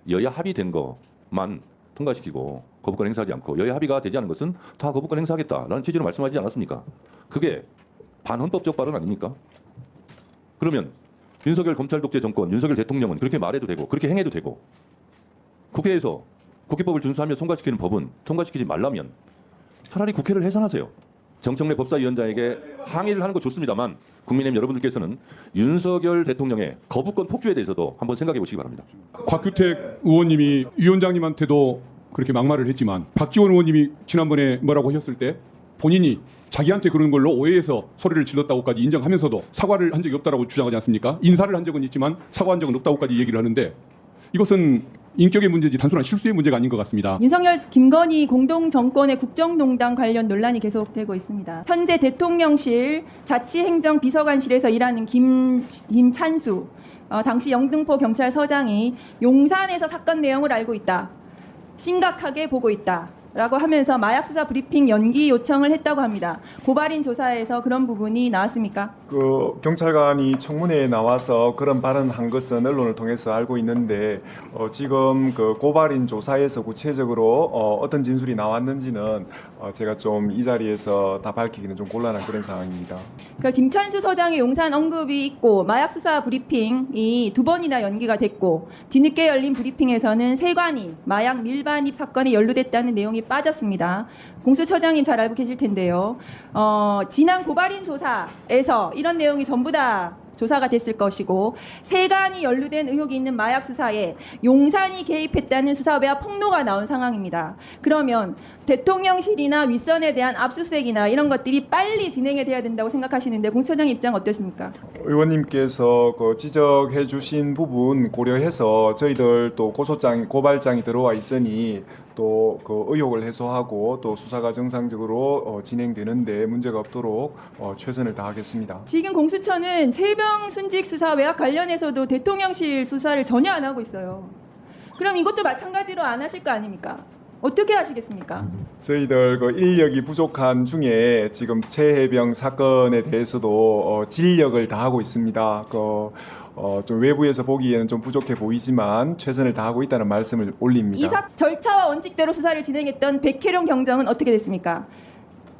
여야 합의된 것만 통과시키고 거부권 행사하지 않고 여야 합의가 되지 않은 것은 다 거부권 행사하겠다라는 취지로 말씀하지 않았습니까? 그게 반헌법적 발언 아닙니까? 그러면 윤석열 검찰 독재 정권, 윤석열 대통령은 그렇게 말해도 되고 그렇게 행해도 되고 국회에서 국회법을 준수하며 통과시키는 법은 통과시키지 말라면 차라리 국회를 해산하세요. 정청래 법사위원장에게 항의를 하는 거 좋습니다만 국민의힘 여러분들께서는 윤석열 대통령의 거부권 폭주에 대해서도 한번 생각해 보시기 바랍니다. 곽규택 의원님이 위원장님한테도 그렇게 막말을 했지만 박지원 의원님이 지난번에 뭐라고 하셨을 때 본인이 자기한테 그런 걸로 오해해서 소리를 질렀다고까지 인정하면서도 사과를 한 적이 없다고 주장하지 않습니까? 인사를 한 적은 있지만 사과한 적은 없다고까지 얘기를 하는데 이것은 인격의 문제지 단순한 실수의 문제가 아닌 것 같습니다. 윤석열, 김건희 공동정권의 국정농단 관련 논란이 계속되고 있습니다. 현재 대통령실 자치행정비서관실에서 일하는 김찬수 당시 영등포 경찰서장이 용산에서 사건 내용을 알고 있다. 심각하게 보고 있다. 라고 하면서 마약 수사 브리핑 연기 요청을 했다고 합니다. 고발인 조사에서 그런 부분이 나왔습니까? 그 경찰관이 청문회에 나와서 그런 발언한 것은 언론을 통해서 알고 있는데 지금 그 고발인 조사에서 구체적으로 어떤 진술이 나왔는지는 제가 좀 이 자리에서 다 밝히기는 좀 곤란한 그런 상황입니다. 그러니까 김찬수 서장의 용산 언급이 있고 마약 수사 브리핑이 2번이나 연기가 됐고 뒤늦게 열린 브리핑에서는 세관이 마약 밀반입 사건에 연루됐다는 내용이 빠졌습니다. 공수처장님 잘 알고 계실 텐데요. 지난 고발인 조사에서 이런 내용이 전부 다 조사가 됐을 것이고 세관이 연루된 의혹이 있는 마약 수사에 용산이 개입했다는 수사 외압 폭로가 나온 상황입니다. 그러면 대통령실이나 윗선에 대한 압수수색이나 이런 것들이 빨리 진행이 돼야 된다고 생각하시는데 공수처장 입장 어떠십니까? 의원님께서 그 지적해 주신 부분 고려해서 저희들 또 고발장이 들어와 있으니 또 그 의혹을 해소하고 또 수사가 정상적으로 진행되는데 문제가 없도록 최선을 다하겠습니다. 지금 공수처는 최병 순직 수사 외압 관련해서도 대통령실 수사를 전혀 안 하고 있어요. 그럼 이것도 마찬가지로 안 하실 거 아닙니까? 어떻게 하시겠습니까? 저희들 그 인력이 부족한 중에 지금 최혜병 사건에 대해서도 진력을 다하고 있습니다. 좀 외부에서 보기에는 좀 부족해 보이지만 최선을 다하고 있다는 말씀을 올립니다. 이사 절차와 원칙대로 수사를 진행했던 백혜룡 경장은 어떻게 됐습니까?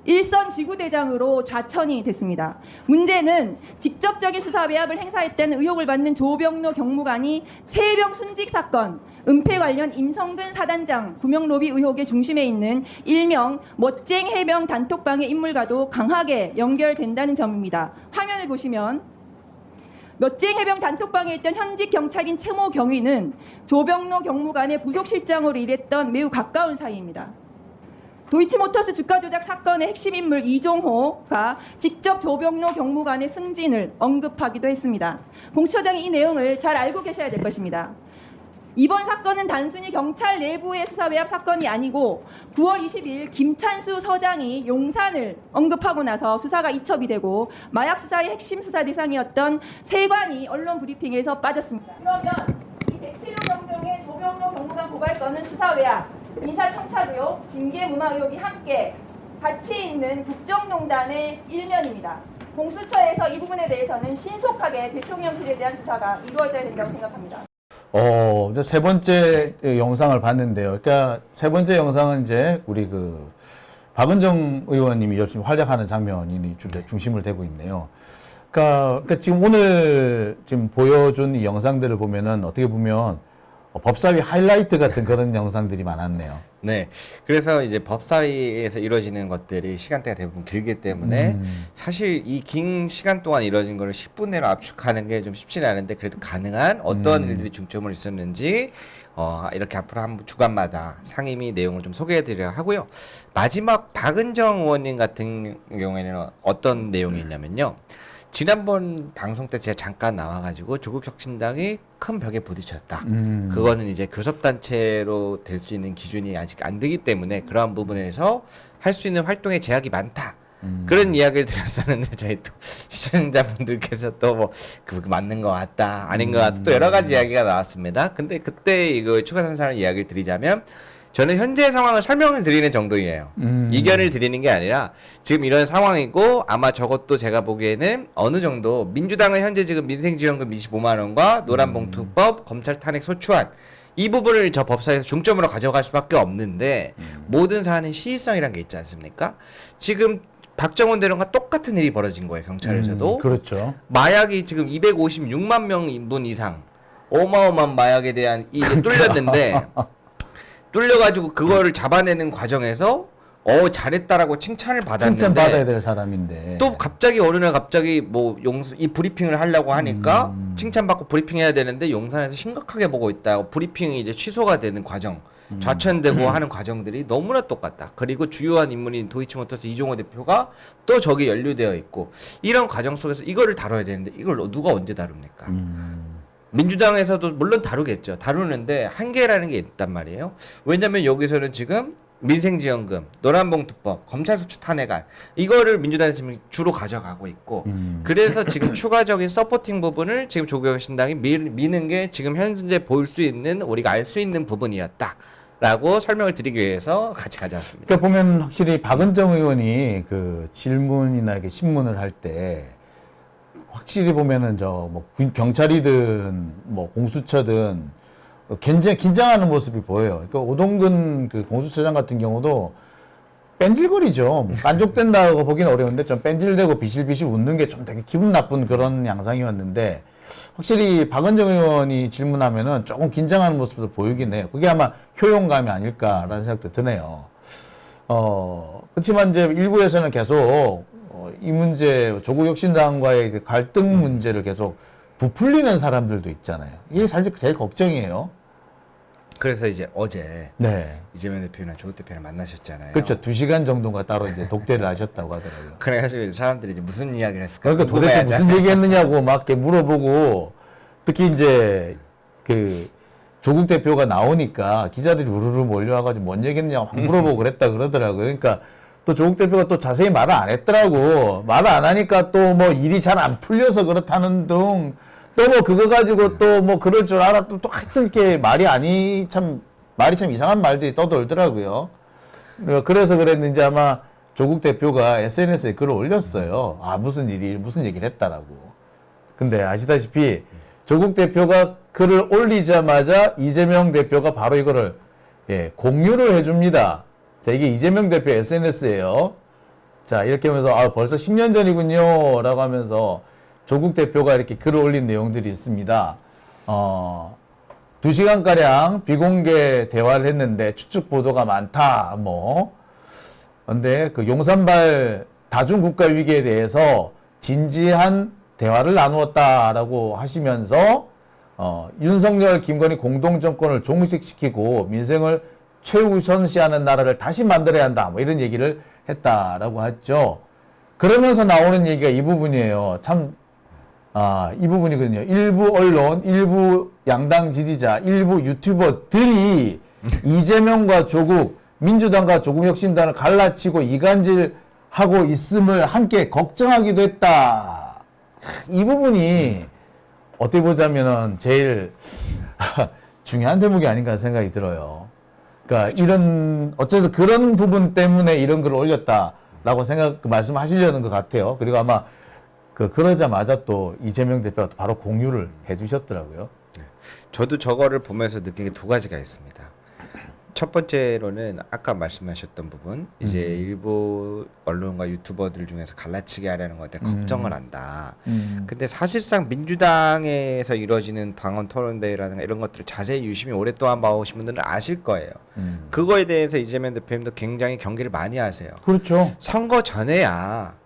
일선 지구대장으로 좌천이 됐습니다. 문제는 직접적인 수사 외압을 행사했다는 의혹을 받는 조병로 경무관이 최혜병 순직 사건, 은폐 관련 임성근 사단장 구명로비 의혹의 중심에 있는 일명 멋쟁 해병 단톡방의 인물과도 강하게 연결된다는 점입니다. 화면을 보시면 멋쟁 해병 단톡방에 있던 현직 경찰인 최모 경위는 조병로 경무관의 부속실장으로 일했던 매우 가까운 사이입니다. 도이치모터스 주가 조작 사건의 핵심 인물 이종호가 직접 조병로 경무관의 승진을 언급하기도 했습니다. 공수처장이 이 내용을 잘 알고 계셔야 될 것입니다. 이번 사건은 단순히 경찰 내부의 수사 외압 사건이 아니고 9월 20일 김찬수 서장이 용산을 언급하고 나서 수사가 이첩이 되고 마약 수사의 핵심 수사 대상이었던 세관이 언론 브리핑에서 빠졌습니다. 그러면 이 백혜룡 경정의 조병로 경무관 고발 건은 수사 외압, 인사청탁 의혹, 징계무마 의혹이 함께 같이 있는 국정농단의 일면입니다. 공수처에서 이 부분에 대해서는 신속하게 대통령실에 대한 수사가 이루어져야 된다고 생각합니다. 이제 세 번째 영상을 봤는데요. 그러니까 세 번째 영상은 이제 우리 박은정 의원님이 열심히 활약하는 장면이 중심을 대고 있네요. 그러니까 지금 오늘 지금 보여준 이 영상들을 보면은 어떻게 보면 법사위 하이라이트 같은 그런 영상들이 많았네요. 네. 그래서 이제 법사위에서 이루어지는 것들이 시간대가 대부분 길기 때문에 사실 이 긴 시간 동안 이루어진 거를 10분 내로 압축하는 게 좀 쉽지는 않은데 그래도 가능한 어떤 일들이 중점을 있었는지 이렇게 앞으로 한 주간마다 상임위 내용을 좀 소개해 드리려 하고요. 마지막 박은정 의원님 같은 경우에는 어떤 내용이 있냐면요. 지난번 방송 때 제가 잠깐 나와가지고 조국혁신당이 큰 벽에 부딪혔다. 그거는 이제 교섭단체로 될 수 있는 기준이 아직 안 되기 때문에 그러한 부분에서 할 수 있는 활동에 제약이 많다. 그런 이야기를 드렸었는데 저희 또 시청자분들께서 또 뭐 그거 맞는 것 같다, 아닌 것 같다, 또 여러 가지 이야기가 나왔습니다. 근데 그때 이거 추가 선사를 이야기를 드리자면 저는 현재 상황을 설명을 드리는 정도예요. 이견을 드리는 게 아니라 지금 이런 상황이고 아마 저것도 제가 보기에는 어느 정도 민주당은 현재 지금 민생지원금 25만 원과 노란봉투법, 검찰 탄핵 소추안 이 부분을 저 법사위에서 중점으로 가져갈 수밖에 없는데 모든 사안은 시의성이라는 게 있지 않습니까? 지금 박정원 대령과 똑같은 일이 벌어진 거예요. 경찰에서도. 그렇죠. 마약이 지금 256만 명분 이상 어마어마한 마약에 대한 이게 뚫렸는데 뚫려가지고 그거를 잡아내는 과정에서 잘했다라고 칭찬을 받았는데 칭찬받아야 될 사람인데 또 갑자기 어느 날 갑자기 뭐 이 브리핑을 하려고 하니까 칭찬받고 브리핑해야 되는데 용산에서 심각하게 보고 있다. 브리핑이 이제 취소가 되는 과정, 좌천되고 하는 과정들이 너무나 똑같다. 그리고 주요한 인물인 도이치모터스 이종호 대표가 또 저기 연루되어 있고 이런 과정 속에서 이거를 다뤄야 되는데 이걸 누가 언제 다룹니까? 민주당에서도 물론 다루겠죠. 다루는데 한계라는 게 있단 말이에요. 왜냐면 여기서는 지금 민생지원금, 노란봉투법, 검찰소추 탄핵안 이거를 민주당이 지금 주로 가져가고 있고 그래서 지금 추가적인 서포팅 부분을 지금 조국혁신당이 미는 게 지금 현재 보일 수 있는 우리가 알 수 있는 부분이었다라고 설명을 드리기 위해서 같이 가져왔습니다. 그러니까 보면 확실히 박은정 의원이 그 질문이나 이렇게 신문을 할 때 확실히 보면은 뭐 경찰이든 뭐 공수처든 굉장히 긴장하는 모습이 보여요. 그러니까 오동근 그 공수처장 같은 경우도 뺀질거리죠. 뭐 깐족된다고 보기는 어려운데 좀 뺀질대고 비실비실 웃는 게 좀 되게 기분 나쁜 그런 양상이었는데 확실히 박은정 의원이 질문하면은 조금 긴장하는 모습도 보이긴 해요. 그게 아마 효용감이 아닐까라는 생각도 드네요. 그렇지만 이제 일부에서는 계속 이 문제 조국혁신당과의 갈등 문제를 계속 부풀리는 사람들도 있잖아요. 이게 사실 제일 걱정이에요. 그래서 이제 어제 네. 이재명 대표나 조국 대표를 만나셨잖아요. 그렇죠. 2시간 정도가 따로 이제 독대를 하셨다고 하더라고요. 그래가지고 이제 사람들이 이제 무슨 이야기를 했을까? 그러니까 도대체 무슨 얘기했느냐고 막 이렇게 물어보고 특히 이제 그 조국 대표가 나오니까 기자들이 우르르 몰려와가지고 뭔 얘기했냐고 막 물어보고 그랬다 그러더라고요. 그러니까 또 조국 대표가 또 자세히 말을 안 했더라고. 말을 안 하니까 또 뭐 일이 잘 안 풀려서 그렇다는 등 또 뭐 그거 가지고 또 뭐 그럴 줄 알아 또 하여튼 이렇게 말이 참 이상한 말들이 떠돌더라고요. 그래서 그랬는지 아마 조국 대표가 SNS에 글을 올렸어요. 무슨 얘기를 했다라고. 근데 아시다시피 조국 대표가 글을 올리자마자 이재명 대표가 바로 이거를 공유를 해줍니다. 자, 이게 이재명 대표 SNS예요. 자, 이렇게 하면서 벌써 10년 전이군요 라고 하면서 조국 대표가 이렇게 글을 올린 내용들이 있습니다. 2시간가량 비공개 대화를 했는데 추측 보도가 많다. 근데 그 용산발 다중국가 위기에 대해서 진지한 대화를 나누었다라고 하시면서 윤석열, 김건희 공동정권을 종식시키고 민생을 최우선시하는 나라를 다시 만들어야 한다. 이런 얘기를 했다라고 했죠. 그러면서 나오는 얘기가 이 부분이에요. 이 부분이거든요. 일부 언론, 일부 양당 지지자, 일부 유튜버들이 이재명과 조국, 민주당과 조국혁신당을 갈라치고 이간질하고 있음을 함께 걱정하기도 했다. 이 부분이 어떻게 보자면은 제일 중요한 대목이 아닌가 생각이 들어요. 그러니까 어째서 그런 부분 때문에 이런 글을 올렸다라고 말씀하시려는 것 같아요. 그리고 아마 그러자마자 또 이재명 대표가 바로 공유를 해주셨더라고요. 저도 저거를 보면서 느낀 게 두 가지가 있습니다. 첫 번째로는 아까 말씀하셨던 부분 이제 일부 언론과 유튜버들 중에서 갈라치기 하려는 것에 걱정을 한다. 근데 사실상 민주당에서 이루어지는 당원 토론대회라든가 이런 것들을 자세히 유심히 오랫동안 봐오신 분들은 아실 거예요. 그거에 대해서 이재명 대표님도 굉장히 경계를 많이 하세요. 그렇죠. 선거 전에야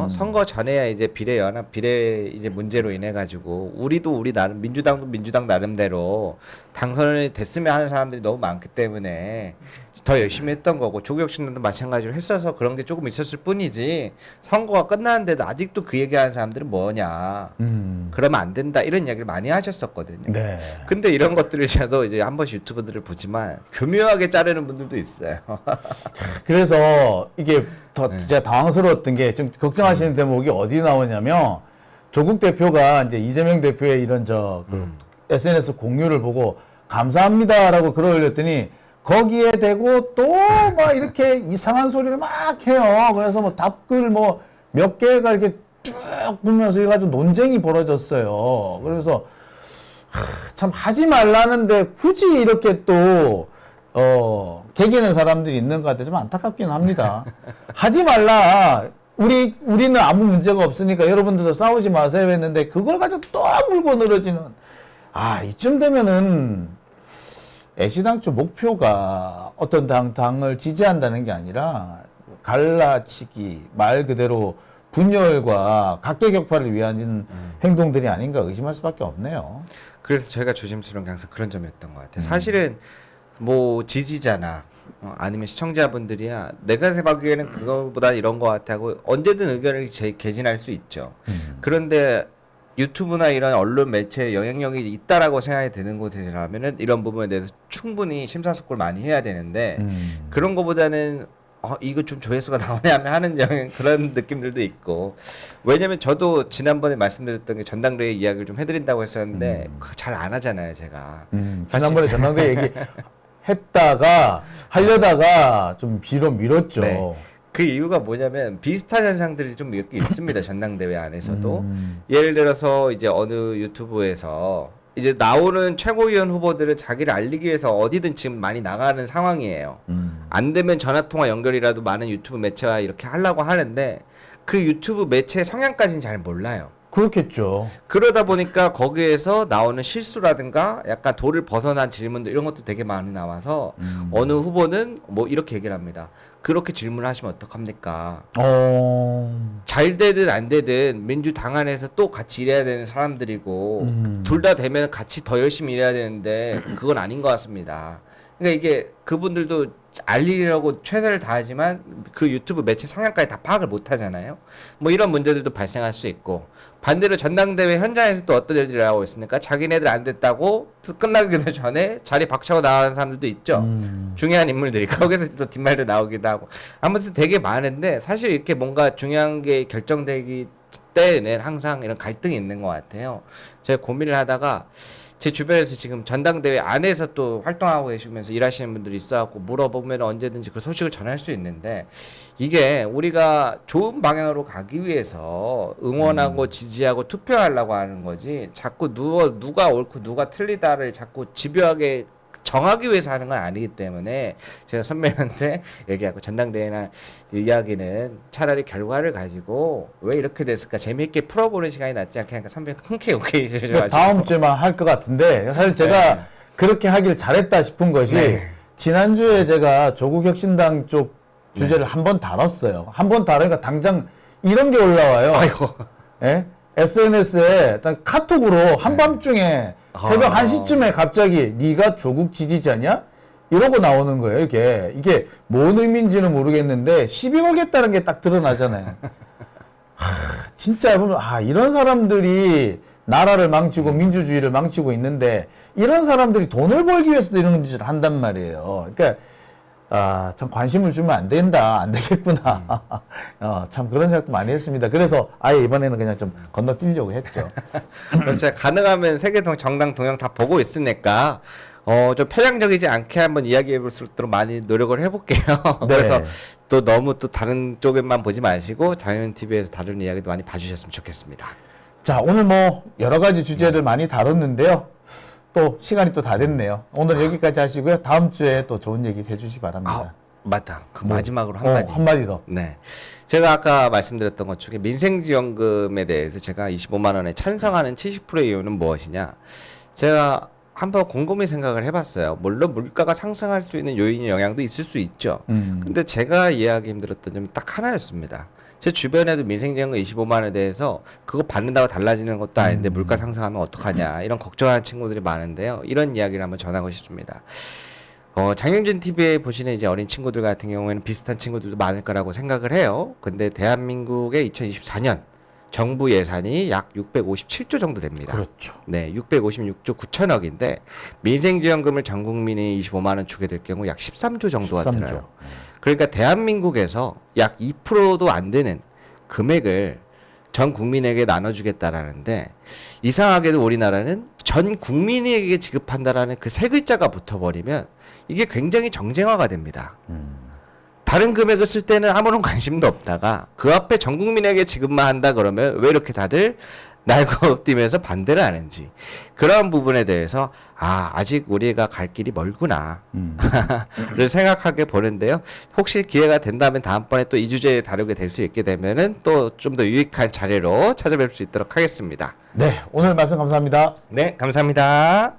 선거 전에야 이제 비례 이제 문제로 인해 가지고 우리도 우리 나름 민주당도 민주당 나름대로 당선이 됐으면 하는 사람들이 너무 많기 때문에 더 열심히 했던 거고 조국혁신당도 마찬가지로 했어서 그런 게 조금 있었을 뿐이지 선거가 끝났는데도 아직도 그 얘기하는 사람들은 뭐냐 그러면 안 된다 이런 이야기를 많이 하셨었거든요. 네. 근데 이런 것들을 저도 이제 한 번씩 유튜버들을 보지만 교묘하게 자르는 분들도 있어요. 그래서 이게 더 진짜 당황스러웠던 게 지금 걱정하시는 대목이 어디 나오냐면 조국 대표가 이제 이재명 대표의 이런 SNS 공유를 보고 감사합니다라고 글을 올렸더니 거기에 대고 또 막 이렇게 이상한 소리를 막 해요. 그래서 뭐 답글 뭐 몇 개가 이렇게 쭉 보면서 해가지고 논쟁이 벌어졌어요. 그래서 참 하지 말라는데 굳이 이렇게 또 개기는 사람들이 있는 것 같아서 좀 안타깝긴 합니다. 하지 말라. 우리는 아무 문제가 없으니까 여러분들도 싸우지 마세요 했는데 그걸 가지고 또 물고 늘어지는. 이쯤 되면은 애시당초 목표가 어떤 당을 지지한다는 게 아니라 갈라치기, 말 그대로 분열과 각계격파를 위한 행동들이 아닌가 의심할 수밖에 없네요. 그래서 제가 조심스러운 게 항상 그런 점이었던 것 같아요. 사실은 뭐 지지자나 아니면 시청자분들이야 내가 생각하기에는 그거보다 이런 것 같다고 언제든 의견을 개진할 수 있죠. 그런데 유튜브나 이런 언론 매체에 영향력이 있다라고 생각이 드는 곳이라면은 이런 부분에 대해서 충분히 심사숙고를 많이 해야 되는데 그런 거보다는 이거 좀 조회수가 나오냐 하는 그런 느낌들도 있고 왜냐면 저도 지난번에 말씀드렸던 게 전당대회 이야기를 좀 해드린다고 했었는데 잘 안 하잖아요 제가. 지난번에 전당대회 얘기 했다가 하려다가 좀 뒤로 미뤘죠. 네. 그 이유가 뭐냐면 비슷한 현상들이 좀 몇 개 있습니다. 전당대회 안에서도. 예를 들어서 이제 어느 유튜브에서 이제 나오는 최고위원 후보들은 자기를 알리기 위해서 어디든 지금 많이 나가는 상황이에요. 안 되면 전화통화 연결이라도 많은 유튜브 매체와 이렇게 하려고 하는데 그 유튜브 매체의 성향까지는 잘 몰라요. 그렇겠죠. 그러다 보니까 거기에서 나오는 실수라든가 약간 도를 벗어난 질문들 이런 것도 되게 많이 나와서 어느 후보는 뭐 이렇게 얘기를 합니다. 그렇게 질문하시면 어떡합니까? 잘 되든 안 되든 민주당 안에서 또 같이 일해야 되는 사람들이고 둘 다 되면 같이 더 열심히 일해야 되는데 그건 아닌 것 같습니다. 그러니까 이게 그분들도 알리려고 최선을 다하지만 그 유튜브 매체 성향까지 다 파악을 못 하잖아요. 뭐 이런 문제들도 발생할 수 있고 반대로 전당대회 현장에서 또 어떤 일들이 나오고 있습니까? 자기네들 안 됐다고 끝나기도 전에 자리 박차고 나가는 사람들도 있죠. 중요한 인물들이 거기서 또 뒷말도 나오기도 하고 아무튼 되게 많은데 사실 이렇게 뭔가 중요한 게 결정되기 때는 항상 이런 갈등이 있는 것 같아요. 제가 고민을 하다가 제 주변에서 지금 전당대회 안에서 또 활동하고 계시면서 일하시는 분들이 있어갖고 물어보면 언제든지 그 소식을 전할 수 있는데 이게 우리가 좋은 방향으로 가기 위해서 응원하고 지지하고 투표하려고 하는 거지 자꾸 누가 옳고 누가 틀리다를 자꾸 집요하게 정하기 위해서 하는 건 아니기 때문에 제가 선배님한테 얘기하고 전당대회나 이야기는 차라리 결과를 가지고 왜 이렇게 됐을까 재미있게 풀어보는 시간이 낫지 않게 하니까 선배님 흔쾌히 오케이 해주셔가지고 다음 주에만 할 것 같은데 사실 제가 그렇게 하길 잘했다 싶은 것이 지난주에 제가 조국혁신당 쪽 주제를 한번 다뤘어요. 한번 다루니까 당장 이런 게 올라와요. SNS에 카톡으로 한밤중에 새벽 1시쯤에 갑자기 네가 조국 지지자냐? 이러고 나오는 거예요. 이게 뭔 의미인지는 모르겠는데 시비 걸겠다는 게 딱 드러나잖아요. 진짜 보면 이런 사람들이 나라를 망치고 민주주의를 망치고 있는데 이런 사람들이 돈을 벌기 위해서도 이런 짓을 한단 말이에요. 그러니까 참 관심을 주면 안 된다, 안 되겠구나. 참 그런 생각도 많이 했습니다. 그래서 아예 이번에는 그냥 좀 건너뛰려고 했죠. 그렇죠. 가능하면 세계 정당 동향 다 보고 있으니까 좀 편향적이지 않게 한번 이야기해 볼 수 있도록 많이 노력을 해볼게요. 네. 그래서 또 너무 또 다른 쪽에만 보지 마시고 자연TV에서 다른 이야기도 많이 봐주셨으면 좋겠습니다. 자, 오늘 뭐 여러 가지 주제를 많이 다뤘는데요. 또 시간이 또 다 됐네요. 오늘 여기까지 하시고요. 다음 주에 또 좋은 얘기 해주시기 바랍니다. 맞다. 그 뭐, 마지막으로 한마디. 한마디 더. 네. 제가 아까 말씀드렸던 것 중에 민생지원금에 대해서 제가 25만 원에 찬성하는 70%의 이유는 무엇이냐. 제가 한번 곰곰이 생각을 해봤어요. 물론 물가가 상승할 수 있는 요인의 영향도 있을 수 있죠. 근데 제가 이해하기 힘들었던 점이 딱 하나였습니다. 제 주변에도 민생지원금 25만 원에 대해서 그거 받는다고 달라지는 것도 아닌데 물가 상승하면 어떡하냐 이런 걱정하는 친구들이 많은데요. 이런 이야기를 한번 전하고 싶습니다. 장윤진 TV에 보시는 이제 어린 친구들 같은 경우에는 비슷한 친구들도 많을 거라고 생각을 해요. 근데 대한민국의 2024년 정부 예산이 약 657조 정도 됩니다. 그렇죠. 네, 656조 9천억인데 민생지원금을 전 국민이 25만 원 주게 될 경우 약 13조 정도가 13조. 들어요. 그러니까 대한민국에서 약 2%도 안 되는 금액을 전 국민에게 나눠주겠다라는데 이상하게도 우리나라는 전 국민에게 지급한다라는 그 세 글자가 붙어버리면 이게 굉장히 정쟁화가 됩니다. 다른 금액을 쓸 때는 아무런 관심도 없다가 그 앞에 전 국민에게 지급만 한다 그러면 왜 이렇게 다들 날고 뛰면서 반대를 하는지 그런 부분에 대해서 아직 우리가 갈 길이 멀구나 를 생각하게 보는데요. 혹시 기회가 된다면 다음번에 또 이 주제에 다루게 될 수 있게 되면은 또 좀 더 유익한 자료로 찾아뵐 수 있도록 하겠습니다. 네, 오늘 말씀 감사합니다. 네, 감사합니다.